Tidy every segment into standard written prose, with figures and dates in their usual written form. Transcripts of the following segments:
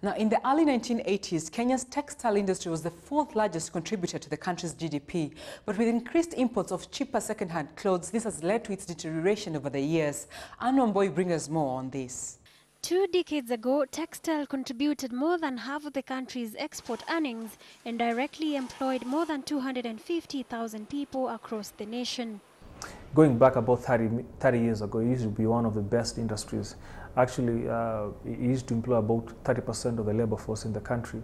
Now, in the early 1980s, Kenya's textile industry was the fourth largest contributor to the country's GDP. But with increased imports of cheaper second-hand clothes, this has led to its deterioration over the years. Wambui brings us more on this. 2 decades ago, textile contributed more than half of the country's export earnings and directly employed more than 250,000 people across the nation. Going back about 30 years ago, it used to be one of the best industries. Actually, it used to employ about 30% of the labor force in the country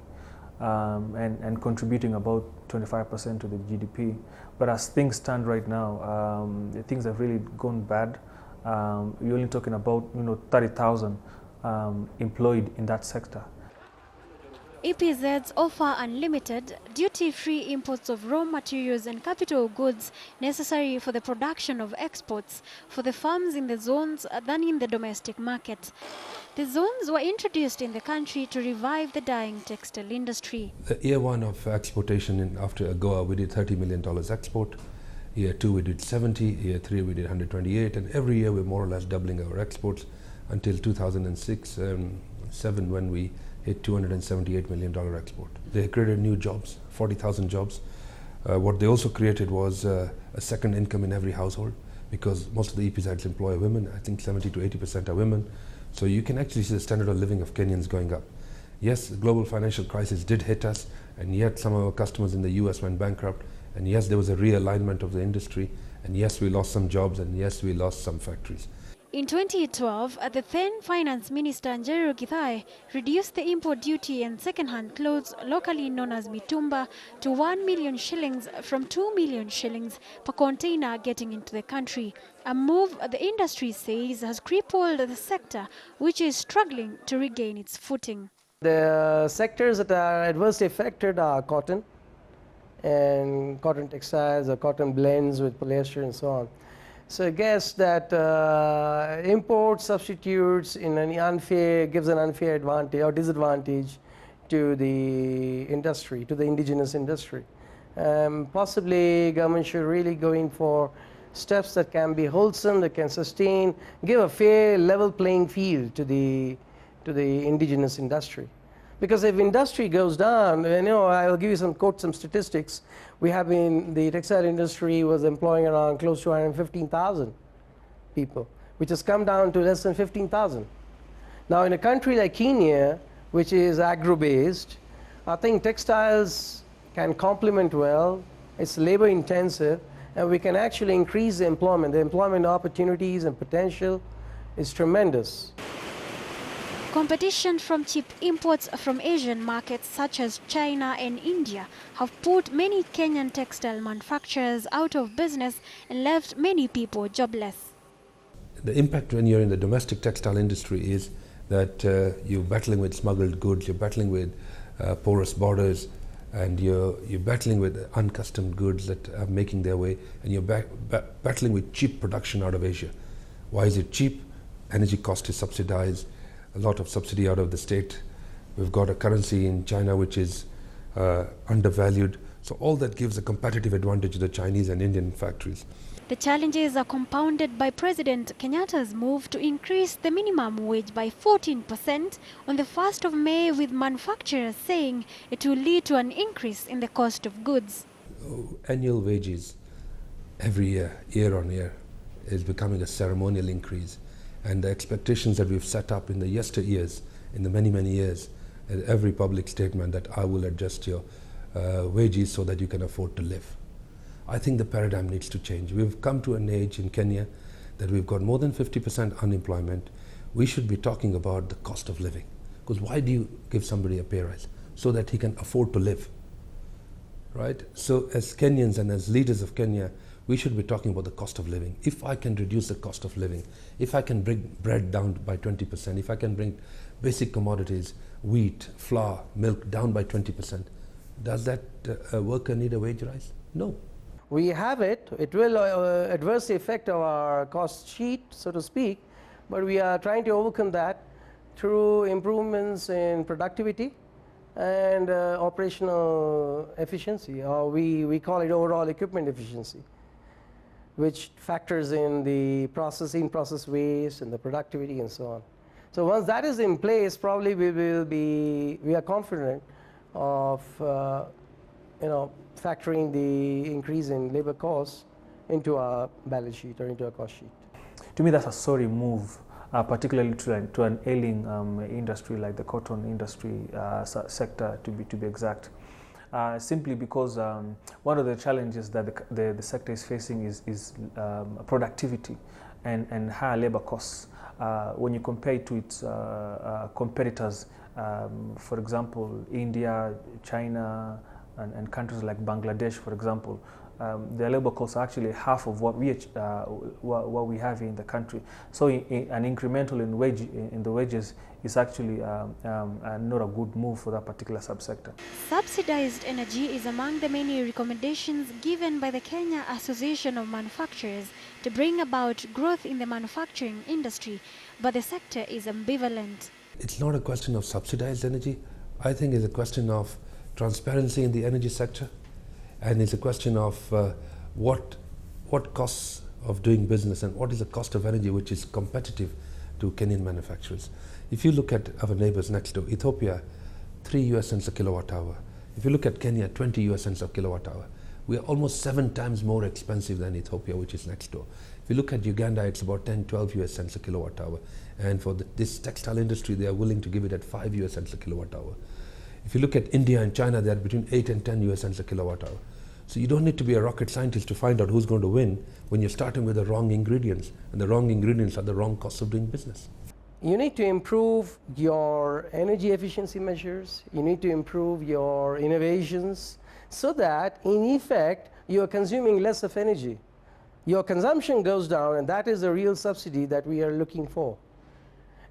and contributing about 25% to the GDP. But as things stand right now, things have really gone bad. You're only talking about 30,000 employed in that sector. EPZs offer unlimited, duty-free imports of raw materials and capital goods necessary for the production of exports for the farms in the zones than in the domestic market. The zones were introduced in the country to revive the dying textile industry. Year one of exportation after AGOA, we did $30 million export. Year two, we did 70. Year three, we did 128. And every year, we're more or less doubling our exports until 2006-7 when we hit $278 million export. They created new jobs, 40,000 jobs. What they also created was a second income in every household, because most of the EPZs employ women. I think 70 to 80% are women. So you can actually see the standard of living of Kenyans going up. Yes, the global financial crisis did hit us, and yet some of our customers in the US went bankrupt, and yes, there was a realignment of the industry, and yes, we lost some jobs, and yes, we lost some factories. In 2012, the then Finance Minister Njeru Githai reduced the import duty on second-hand clothes, locally known as mitumba, to 1 million shillings from 2 million shillings per container getting into the country. A move the industry says has crippled the sector, which is struggling to regain its footing. The sectors that are adversely affected are cotton and cotton textiles or cotton blends with polyester and so on. So I guess that import substitutes in an gives an unfair advantage or disadvantage to the industry, to the indigenous industry. Possibly government should really go in for steps that can be wholesome, that can sustain, give a fair level playing field to the indigenous industry. Because if industry goes down, I'll give you some statistics. The textile industry was employing around close to 115,000 people, which has come down to less than 15,000. Now in a country like Kenya, which is agro-based, I think textiles can complement well. It's labor intensive, and we can actually increase the employment. The employment opportunities and potential is tremendous. Competition from cheap imports from Asian markets such as China and India have put many Kenyan textile manufacturers out of business and left many people jobless. The impact when you're in the domestic textile industry is that you're battling with smuggled goods, you're battling with porous borders, and you're battling with uncustomed goods that are making their way, and you're battling with cheap production out of Asia. Why is it cheap? Energy cost is subsidized. A lot of subsidy out of the state. We've got a currency in China which is undervalued. So all that gives a competitive advantage to the Chinese and Indian factories. The challenges are compounded by President Kenyatta's move to increase the minimum wage by 14% on the 1st of May, with manufacturers saying it will lead to an increase in the cost of goods. Annual wages every year, year on year, is becoming a ceremonial increase. And the expectations that we've set up in the yesteryears, in the many, many years, in every public statement that I will adjust your wages so that you can afford to live. I think the paradigm needs to change. We've come to an age in Kenya that we've got more than 50% unemployment. We should be talking about the cost of living. Because why do you give somebody a pay rise? So that he can afford to live, right? So as Kenyans and as leaders of Kenya, we should be talking about the cost of living. If I can reduce the cost of living, if I can bring bread down by 20%, if I can bring basic commodities, wheat, flour, milk down by 20%, does that worker need a wage rise? No. We have it. It will adversely affect our cost sheet, so to speak, but we are trying to overcome that through improvements in productivity and operational efficiency, or we call it overall equipment efficiency, which factors in the process waste and the productivity and so on. So once that is in place, probably we are confident of factoring the increase in labor costs into our balance sheet or into our cost sheet. To me, that's a sorry move, particularly to an ailing industry like the cotton industry sector, to be exact. Simply because one of the challenges that the sector is facing is productivity and higher labor costs. When you compare it to its competitors, for example, India, China, and countries like Bangladesh, for example, their labor costs are actually half of what we have in the country. So an incremental in the wages is actually not a good move for that particular subsector. Subsidized energy is among the many recommendations given by the Kenya Association of Manufacturers to bring about growth in the manufacturing industry, but the sector is ambivalent. It's not a question of subsidized energy. I think it's a question of transparency in the energy sector, and it's a question of what costs of doing business and what is the cost of energy which is competitive to Kenyan manufacturers. If you look at our neighbors next door, Ethiopia, 3 US cents a kilowatt hour. If you look at Kenya, 20 US cents a kilowatt hour. We are almost 7 times more expensive than Ethiopia, which is next door. If you look at Uganda, it's about 10, 12 US cents a kilowatt hour. And for this textile industry, they are willing to give it at 5 US cents a kilowatt hour. If you look at India and China, they are between 8 and 10 US cents a kilowatt hour. So you don't need to be a rocket scientist to find out who's going to win when you're starting with the wrong ingredients, and the wrong ingredients are the wrong cost of doing business. You need to improve your energy efficiency measures, you need to improve your innovations, so that in effect you are consuming less of energy. Your consumption goes down, and that is the real subsidy that we are looking for.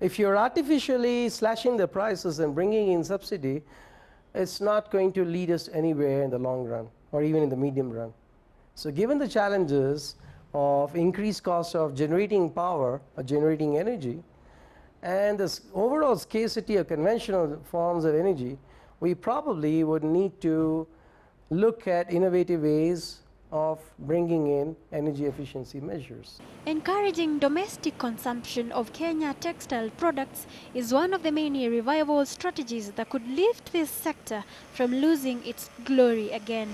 If you're artificially slashing the prices and bringing in subsidy, it's not going to lead us anywhere in the long run or even in the medium run. So given the challenges of increased cost of generating power or generating energy and the overall scarcity of conventional forms of energy, we probably would need to look at innovative ways of bringing in energy efficiency measures. Encouraging domestic consumption of Kenya textile products is one of the many revival strategies that could lift this sector from losing its glory again.